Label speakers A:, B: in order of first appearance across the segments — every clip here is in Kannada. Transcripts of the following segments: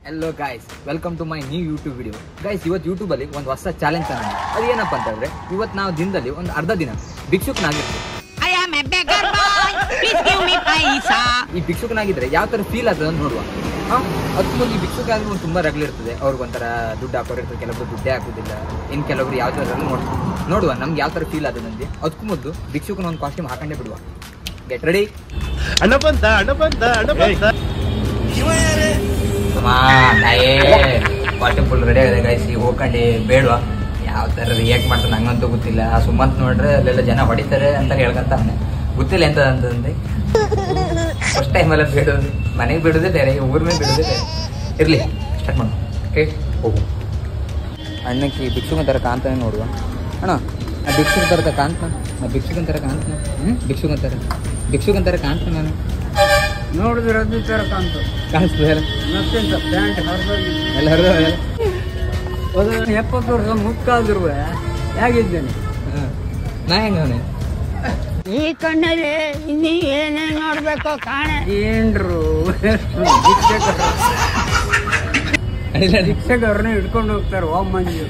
A: Hello guys, welcome to my new YouTube video. Guys, ಇವತ್ತು ಯೂಟ್ಯೂಬಲ್ಲಿ ಒಂದು ಹೊಸ ಚಾಲೆಂಜ್ ಅನ್ನ ಅದು ಏನಪ್ಪ ಅಂತಂದ್ರೆ, ಇವತ್ತು ನಾವು ದಿನದಲ್ಲಿ ಒಂದು ಅರ್ಧ ದಿನ ಭಿಕ್ಷುಕನಾಗಿರ್ತೀವಿ. ಈ ಭಿಕ್ಷುಕನಾಗಿದ್ರೆ ಯಾವ ತರ ಫೀಲ್ ಆಗ್ತದೆ ಅಂತ ನೋಡುವ. ಅದಕ್ಕೂ ಮುಂದೆ ಈ ಭಿಕ್ಷುಕ ಆದ್ರೂ ತುಂಬಾ ರಗಲ್ ಇರ್ತದೆ. ಅವ್ರಿಗೊಂಥರ ದುಡ್ಡು ಹಾಕೋರು ಇರ್ತದೆ, ಕೆಲವೊಬ್ರು ದುಡ್ಡೇ ಹಾಕೋದಿಲ್ಲ, ಇನ್ನು ಕೆಲವೊಬ್ರು ಯಾವ ತರ ನೋಡುವ ನಮ್ಗೆ ಯಾವ ತರ ಫೀಲ್ ಆದ ನಂಗೆ. ಅದಕ್ಕೂ ಮೊದಲು ಭಿಕ್ಷುಕನ ಒಂದು ಕಾಸ್ಟ್ಯೂಮ್ ಹಾಕೊಂಡೇ ಬಿಡುವ. Get ready. Costume full ready ಆಗಿದೆ ಗೈಸ್. ಈಗ ಹೋಗ್ಕೊಂಡು ಬೇಡವಾ, ಯಾವ ತರ ರಿಯಾಕ್ಟ್ ಮಾಡ್ತಾನೆ ನಂಗಂತೂ ಗೊತ್ತಿಲ್ಲ. ಆ ಸುಮಂತ್ ನೋಡ್ರೆ ಅಲ್ಲೆಲ್ಲ ಜನ ಹೊಡಿತಾರೆ ಅಂತ ಹೇಳ್ಕೊಂತಾನೆ, ಗೊತ್ತಿಲ್ಲ ಎಂತ ಅಂತಂದ್ರೆ. ಫಸ್ಟ್ ಟೈಮ್ ಎಲ್ಲ ಬಿಡೋದು, ಮನೆಗೆ ಬಿಡೋದೇ ಬೇರೆ, ಊರ ಮೇಲೆ ಬಿಡೋದೇ ಬೇರೆ. ಇರ್ಲಿ, ಸ್ಟಾರ್ಟ್ ಮಾಡು. ಓಕೆ, ಹೋಗು. ಅಣ್ಣಕ್ಕೆ ಭಿಕ್ಷುಕನ ಥರ ಕಾಣ್ತಾನೆ ನೋಡುವ. ಅಣ್ಣ, ಆ ಭಿಕ್ಷುಕನ ಥರದ ಕಾಣ್ತಾನೆ, ಭಿಕ್ಷುಕನ ಥರ ಕಾಣ್ತಾನೆ. ಭಿಕ್ಷುಕನ ಥರ ಕಾಣ್ತಾನೆ. ನಾನು
B: ನೋಡಿದ್ರೆ ಅದು ತರ ಕಾಣ್ತು,
A: ಕಾಣಿಸ್ತದೆ
B: ಮತ್ತೆಂತ ಪ್ಯಾಂಟ್
A: ಎಲ್ಲರೂ
B: 70 ವರ್ಷ ಮುಕ್ಕಾದ್ರು ಹೇಗಿದ್ದೇನೆ.
A: ನಾ ಹೆಂಗವನೆ
B: ಈ ಕಣ್ಣಲ್ಲಿ ಇನ್ನೀ ಏನೇ ನೋಡ್ಬೇಕು ಕಾಣ ಏನ್ರು ಶಿಕ್ಷಕರನ್ನ ಹಿಡ್ಕೊಂಡು ಹೋಗ್ತಾರೆ. ಓ ಮಂಜು,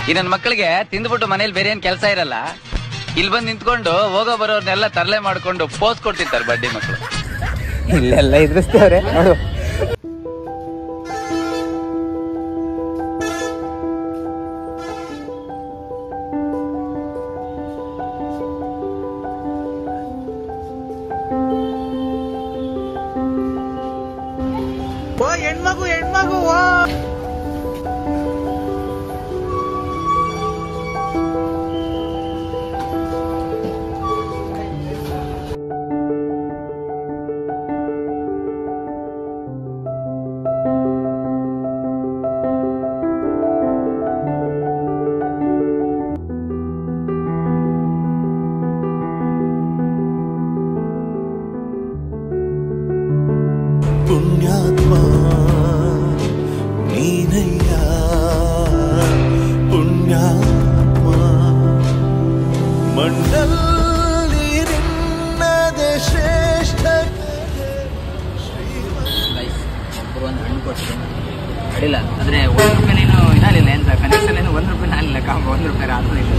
C: ಈ ನನ್ನ ಮಕ್ಕಳಿಗೆ ತಿಂದ್ಬಿಟ್ಟು ಮನೇಲಿ ಬೇರೆ ಏನ್ ಕೆಲಸ ಇರಲ್ಲ, ಇಲ್ಲಿ ಬಂದು ನಿಂತ್ಕೊಂಡು ಹೋಗೋ ಬರೋರ್ನೆಲ್ಲ ತರಲೆ ಮಾಡ್ಕೊಂಡು ಪೋಸ್ ಕೊಡ್ತಿರ್ತಾರೆ ಬಡ್ಡಿ ಮಕ್ಕಳು.
A: ಇಲ್ಲೆಲ್ಲ ಇದ್ರಸ್ತೇವ್ರೆ ನೋಡು.
B: ಹೆಣ್ಮಗು
D: ಪುಣ್ಯಾತ್ಮ ನೀನಯ್ಯ, ಪುಣ್ಯಾತ್ಮ ಮಂಡಲಿ ನಿನ್ನದೆ ಶ್ರೇಷ್ಠ.
A: ಒಬ್ಬರು ಒಂದು ಹಣ್ಣು ಕೊಟ್ಟು ಅಡಿಲ್ಲ ಅಂದ್ರೆ ₹1 ಇದಾಗಲಿಲ್ಲ ಎಂತ ಕನೆಕ್ಷನ್ ಏನು ₹1 ಆಗಲಿಲ್ಲ. ಕಾಂಬ ₹1 ಆಗಲಿಲ್ಲ.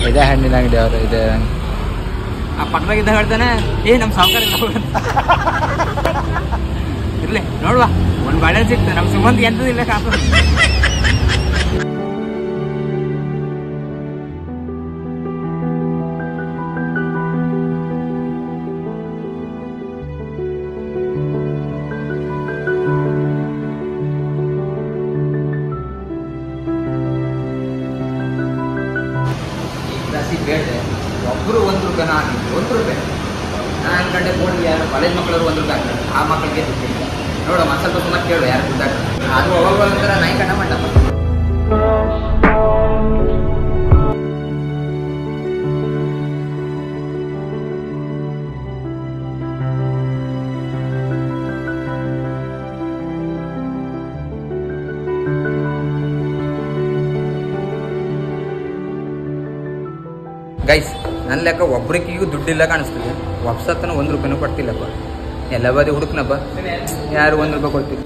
A: ಇದೇ ಹಣ್ಣಿನ ಅಂಗಡಿ ಅವರು ಇದೆ. ಆ ಪಕ್ಕದಾಗಿದ್ದ ಹೇಳ್ತಾನೆ, ನಮ್ಮ ಸಾವುಕಾರ ಇರ್ಲಿ ನೋಡುವ, ಒಂದು ಬಾಳೆ ಸಿಕ್ತು. ನಮ್ಮ ಸುಮಂತ್ ಎಂತದಿಲ್ಲ ಕಾಪು. ಬೇಡ, ಒಬ್ಬರು ₹1 ಹಾಕಿ ₹1. ನಾನು ಅನ್ಕೊಂಡೆ ಬೋರ್ಡ್ ಯಾರು ಕಾಲೇಜ್ ಮಕ್ಕಳು ₹1 ಹಾಕ್ತಾರೆ, ಆ ಮಕ್ಕಳಿಗೆ ದುಡ್ಡಿಲ್ಲ. ನೋಡೋ ಸ್ವಲ್ಪ ಸುಮಾರು ಕೇಳು ಯಾರು ದುಡ್ಡು ಹಾಕ್ತಾರೆ. ಅದು ಅವಾಗ ಒಂಥರ ನಾಯಿ ಕಣ್ಣ ಮಂಡಪ್ಪ. ಗೈಸ್, ನನ್ನ ಲೆಕ್ಕ ಒಬ್ರಿಗೂ ದುಡ್ಡಿಲ್ಲ ಕಾಣಿಸ್ತದೆ. ವಾಪಸತ್ತನ ₹1 ಕೊಡ್ತಿಲ್ಲಪ್ಪ. ಎಲ್ಲ ಬದಿ ಹುಡುಕ್ನಪ್ಪ, ಯಾರು ₹1 ಕೊಡ್ತಿಲ್ಲ.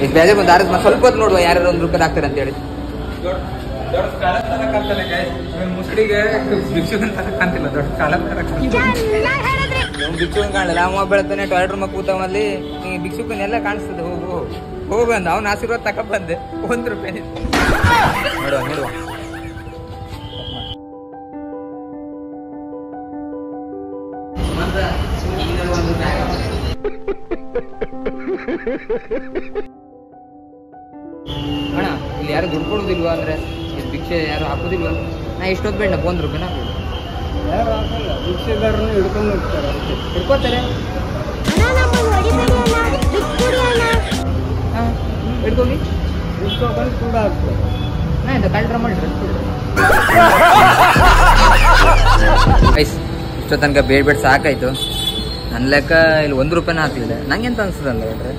A: ಈಗ ಬೇಜಾರು ಬಂದು ಆರಿಸ್ ಸ್ವಲ್ಪ ಹೊತ್ತು ನೋಡುವ ಯಾರು ₹1 ಹಾಕ್ತಾರೆ ಅಂತೇಳಿ. ಮುಸ್ಲಿಗೆ ಭಿಕ್ಷುಕನ ತರ ಕಾಣ್ತಿಲ್ಲ, ದೊಡ್ಡ ಕಾಲ ಭಿಕ್ಷುಕನ್ ಕಾಣಲ್ಲ. ಅವ ಬೆಳತಾನೆ ಟಾಯ್ಲೆಟ್ ರೂಮ್ ಕೂತವಲ್ಲಿ ಈ ಭಿಕ್ಷುಕನೆಲ್ಲ ಕಾಣಿಸ್ತದೆ. ಹೋಗು ಅಂದ, ಅವ್ನ ಆಶೀರ್ವಾದ ತಕ ಬಂದೆ. ₹1 ನೋಡುವ. ಅಣ್ಣ, ಇಲ್ಲಿ ಯಾರು ದುಡ್ಡು ಕೊಡುದಿಲ್ವಾ ಅಂದ್ರೆ ಭಿಕ್ಷೆ ಯಾರು ಹಾಕೋದಿಲ್ವಾ? ನಾ ಇಷ್ಟೊತ್ತು ಬೇಡ ₹1 ಹಾಕೋದು.
B: ಯಾರು ಹಾಕಲ್ಲ, ಶಿಕ್ಷಕರನ್ನ ಹಿಡ್ಕೊಂಡು ಹೋಗ್ತಾರೆ.
A: ಹಿಡ್ಕೋತಾರೆ, ಹಿಡ್ಕೋಗಿ
B: ಹಿಡ್ಕೊಂಡು ಕೂಡ ಹಾಕ್ತಾರೆ.
A: ನಾ ಇದು ಕಳ್ರ ಮಾಡಿ ಡ್ರೆಸ್ ಕೊಡ್ರಿ. ಇಷ್ಟೋ ತನಕ ಬೇಡ ಸಾಕಾಯ್ತು. ನನ್ನ ಲೆಕ್ಕ ಇಲ್ಲಿ ₹1 ಹಾಕ್ಲಿಲ್ಲ. ನಂಗೆ ಎಂತ ಅನ್ಸದಲ್ಲ ಹೇಳ್ರೆ,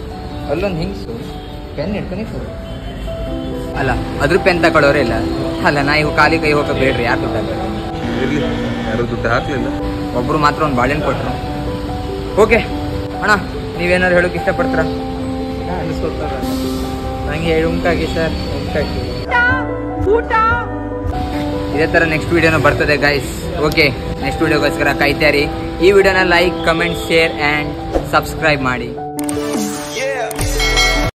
A: ಅಲ್ಲೊಂದು ಹಿಂಗ್ಸು ಪೆನ್ ಹಿಡ್ಕೊಂಡು ಅಲ್ಲ, ಅದ್ರ ಪೆನ್ ತಗೊಳ್ಳೋರೇ ಇಲ್ಲ ಅಲ್ಲ. ನಾ ಇವು ಖಾಲಿ ಕೈ ಹೋಗೋ ಬೇಡ್ರಿ, ಯಾರು ದುಡ್ಡು ಹಾಕ್ತಾರೆ.
D: ಯಾರು ದುಡ್ಡು ಹಾಕ್ಲಿಲ್ಲ.
A: ಒಬ್ರು ಮಾತ್ರ ಒಂದು ಬಾಳೆಹಣ್ಣು ಕೊಟ್ಟರು. ಓಕೆ ಅಣ್ಣ, ನೀವೇನಾದ್ರು ಹೇಳೋಕೆ ಇಷ್ಟಪಡ್ತೀರಾ?
B: ಅಂತ ಅನಿಸ್ಕೊತಾರೆ. ನಂಗೆ ಉಂಕಾಗಿ ಸರ್ ಉಂಕಾಗಿ
A: ಇದೇ ತರ ನೆಕ್ಸ್ಟ್ ವಿಡಿಯೋನ ಬರ್ತದೆ ಗೈಸ್. ಓಕೆ, ನೆಕ್ಸ್ಟ್ ವಿಡಿಯೋಗೋಸ್ಕರ ಕಾಯ್ತಾರಿ. ಈ ವಿಡಿಯೋನ like, comment, share and subscribe ಮಾಡಿ.